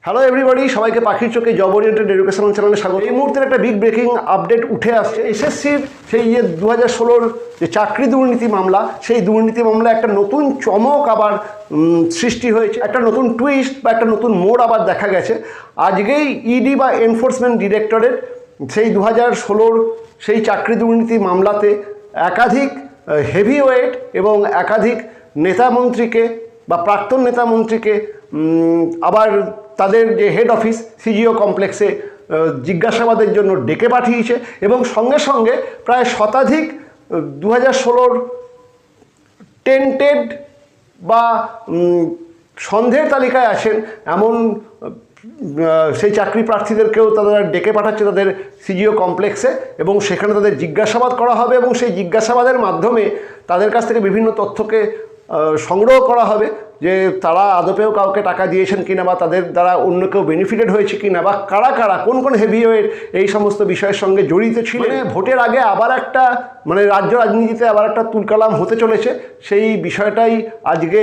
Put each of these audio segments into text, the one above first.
Hello everybody, সবাইকে পাখির চোখে জব ওরিয়েন্টেড এডুকেশনাল চ্যানেলে স্বাগত। এই মুহূর্তে একটা বিগ ব্রেকিং আপডেট উঠে আসছে। এসএসসির সেই যে 2016 যে চাকরি দুর্নীতি মামলা, সেই দুর্নীতি মামলা একটা নতুন চমক আবার সৃষ্টি হয়েছে, একটা নতুন টুইস্ট বা একটা নতুন মোড় আবার দেখা গেছে। আজকেই ইডি বা এনফোর্সমেন্ট ডিরেক্টরেট সেই 2016 সেই চাকরি দুর্নীতি মামলাতে একাধিক হেভিওয়েট এবং একাধিক নেতামন্ত্রীকে বা প্রাক্তন নেতামন্ত্রীকে আবার তাদের যে হেড অফিস সিজিও কমপ্লেক্সে জিজ্ঞাসাবাদের জন্য ডেকে পাঠিয়েছে এবং সঙ্গে সঙ্গে প্রায় শতাধিক 2016 টেন্টেড বা সন্দেহের তালিকায় আছেন এমন সেই চাকরি প্রার্থীদেরকেও তারা ডেকে পাঠাচ্ছে তাদের সিজিও কমপ্লেক্সে এবং সেখানে তাদের জিজ্ঞাসাবাদ করা হবে এবং সেই জিজ্ঞাসাবাদের মাধ্যমে তাদের কাছ থেকে বিভিন্ন তথ্যকে সংগ্রহ করা হবে যে তারা আদপেও কাউকে টাকা দিয়েছেন কিনা বা তাদের দ্বারা অন্য কেউ বেনিফিটেড হয়েছে কিনা বা কারা কারা কোন কোন হেভিওয়েট এই সমস্ত বিষয়ের সঙ্গে জড়িত ছিল। ভোটের আগে আবার একটা রাজ্য রাজনীতিতে আবার একটা তুলকালাম হতে চলেছে, সেই বিষয়টাই আজকে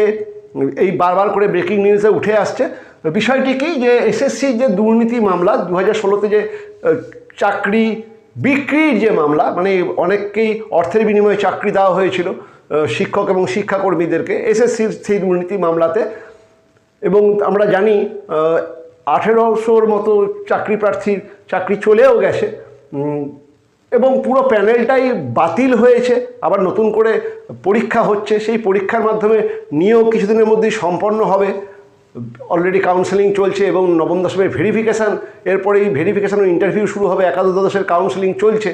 এই বারবার করে ব্রেকিং নিউজে উঠে আসছে। বিষয়টি কি, যে এসএসসির যে দুর্নীতি মামলা 2016-তে যে চাকরি বিক্রির যে মামলা, অনেককেই অর্থের বিনিময়ে চাকরি দেওয়া হয়েছিল শিক্ষক এবং শিক্ষাকর্মীদেরকে এসএসসির সেই দুর্নীতি মামলাতে, এবং আমরা জানি 1800-র মতো চাকরি প্রার্থীর চাকরি চলেও গেছে এবং পুরো প্যানেলটাই বাতিল হয়েছে। আবার নতুন করে পরীক্ষা হচ্ছে, সেই পরীক্ষার মাধ্যমে নিয়োগ কিছুদিনের মধ্যেই সম্পন্ন হবে। অলরেডি কাউন্সেলিং চলছে এবং নবম দশমের ভেরিফিকেশান, এরপরেই ভেরিফিকেশান ও ইন্টারভিউ শুরু হবে, একাদশ দ্বাদশের কাউন্সেলিং চলছে।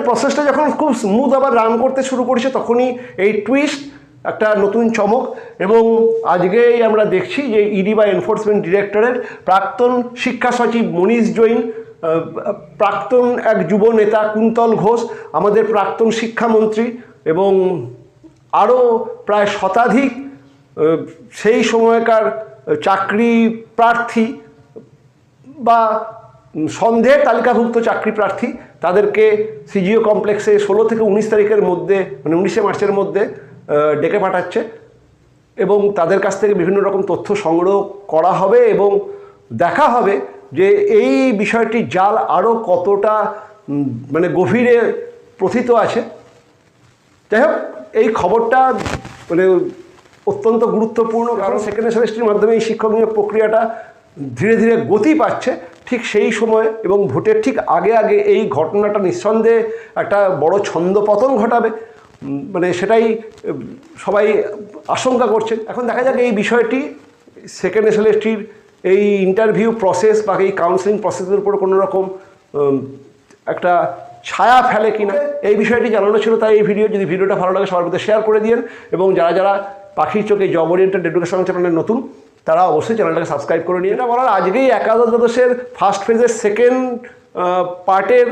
প্রসেসটা যখন খুব স্মুথ আবার রান করতে শুরু করেছে তখনই এই টুইস্ট, একটা নতুন চমক। এবং আজকেই আমরা দেখছি যে ইডি বা এনফোর্সমেন্ট ডিরেক্টরেট প্রাক্তন শিক্ষা সচিব মনীষ জৈন, প্রাক্তন এক যুব নেতা কুন্তল ঘোষ, আমাদের প্রাক্তন শিক্ষামন্ত্রী এবং আরও প্রায় শতাধিক সেই সময়কার চাকরি প্রার্থী বা সন্দেহের তালিকাভুক্ত চাকরি প্রার্থী, তাদেরকে সিজিও কমপ্লেক্সে 16 থেকে 19 তারিখের মধ্যে 19শে মার্চের মধ্যে ডেকে পাঠাচ্ছে এবং তাদের কাছ থেকে বিভিন্ন রকম তথ্য সংগ্রহ করা হবে এবং দেখা হবে যে এই বিষয়টি জাল আরও কতটা গভীরে প্রথিত আছে। যাই হোক, এই খবরটা অত্যন্ত গুরুত্বপূর্ণ, কারণ সেকেন্ড সেমিস্টারের মাধ্যমে এই শিক্ষক নিয়োগ প্রক্রিয়াটা ধীরে ধীরে গতি পাচ্ছে। ঠিক সেই সময় এবং ভোটের ঠিক আগে আগে এই ঘটনাটা নিঃসন্দেহে একটা বড় ছন্দপতন ঘটাবে, সেটাই সবাই আশঙ্কা করছেন। এখন দেখা যাক এই বিষয়টি সেকেন্ড সেমিস্টারের এই ইন্টারভিউ প্রসেস বা এই কাউন্সেলিং প্রসেসের উপর কোনো রকম একটা ছায়া ফেলে কিনা, এই বিষয়টি জানানো ছিল। তাই এই ভিডিওটা ভালো লাগে সবার মধ্যে শেয়ার করে দিন এবং যারা যারা পাখির চোখে জব ওরিয়েন্টেড এডুকেশনাল চ্যানেলে নতুন তারা অবশ্যই চ্যানেলটাকে সাবস্ক্রাইব করে নিয়ে। এটা বলার আজকেই একাদশ দ্বাদশের ফার্স্ট ফেজের সেকেন্ড পার্টের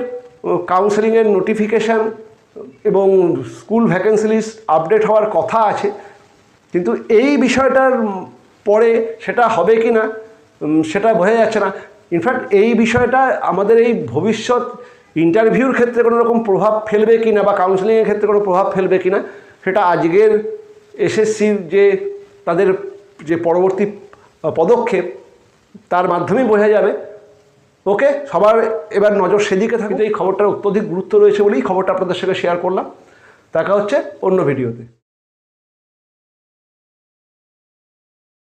কাউন্সেলিংয়ের নোটিফিকেশান এবং স্কুল ভ্যাকেন্সি লিস্ট আপডেট হওয়ার কথা আছে, কিন্তু এই বিষয়টার পরে সেটা হবে কি না সেটা বোঝা যাচ্ছে না। ইনফ্যাক্ট এই বিষয়টা আমাদের এই ভবিষ্যৎ ইন্টারভিউর ক্ষেত্রে কোনো রকম প্রভাব ফেলবে কি না বা কাউন্সেলিংয়ের ক্ষেত্রে কোনো প্রভাব ফেলবে কি না, সেটা আজকের এসএসসির যে তাদের যে পরবর্তী পদক্ষেপ তার মাধ্যমেই বোঝা যাবে। ওকে, সবার এবার নজর সেদিকে থাকে। এই খবরটার অত্যধিক গুরুত্ব রয়েছে বলেই খবরটা আপনাদের সঙ্গে শেয়ার করলাম। দেখা হচ্ছে অন্য ভিডিওতে।